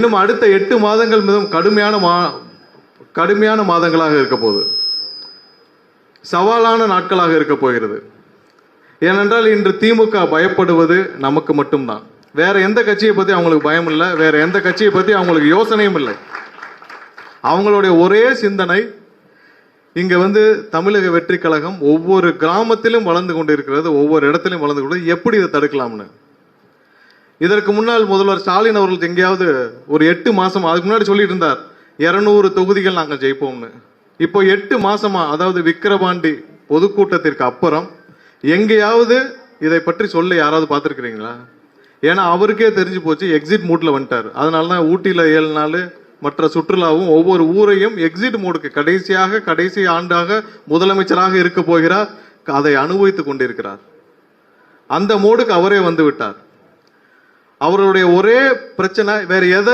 இன்னும் அடுத்த 8 மாதங்கள் மிகவும் கடுமையான மாதங்களாக இருக்க போகுது. சவாலான நாட்களாக இருக்க போகிறது. ஏனென்றால் இன்று திமுக பயப்படுவது நமக்கு மட்டும்தான். வேற எந்த கட்சியை பத்தி அவங்களுக்கு பயம் இல்லை, வேற எந்த கட்சியை பத்தி அவங்களுக்கு யோசனையும் இல்லை. அவங்களுடைய ஒரே சிந்தனை இங்க தமிழக வெற்றி கழகம் ஒவ்வொரு கிராமத்திலும் வளர்ந்து கொண்டு இருக்கிறது, ஒவ்வொரு இடத்திலும் வளர்ந்து கொண்டு எப்படி இதை தடுக்கலாம்னு. இதற்கு முன்னால் முதல்வர் ஸ்டாலின் அவர்கள் எங்கேயாவது ஒரு 8 மாசம் அதுக்கு முன்னாடி சொல்லிட்டு இருந்தார் 200 தொகுதிகள் நாங்கள் ஜெயிப்போம்னு. இப்போ 8 மாசமா, அதாவது விக்கிரவாண்டி பொதுக்கூட்டத்திற்கு அப்புறம் எங்கேயாவது இதை பற்றி சொல்ல யாராவது பார்த்துருக்கிறீங்களா? ஏன்னா அவருக்கே தெரிஞ்சு போச்சு, எக்ஸிட் மூட்ல வந்துட்டார். அதனால தான் ஊட்டியில 7 நாள் மற்ற சுற்றுலாவும் ஒவ்வொரு ஊரையும் எக்ஸிட் மோடுக்கு கடைசி ஆண்டாக முதலமைச்சராக இருக்க போகிறார், அதை அனுபவித்துக் கொண்டிருக்கிறார். அந்த மோடுக்கு அவரே வந்து விட்டார். அவருடைய ஒரே பிரச்சனை வேற எதை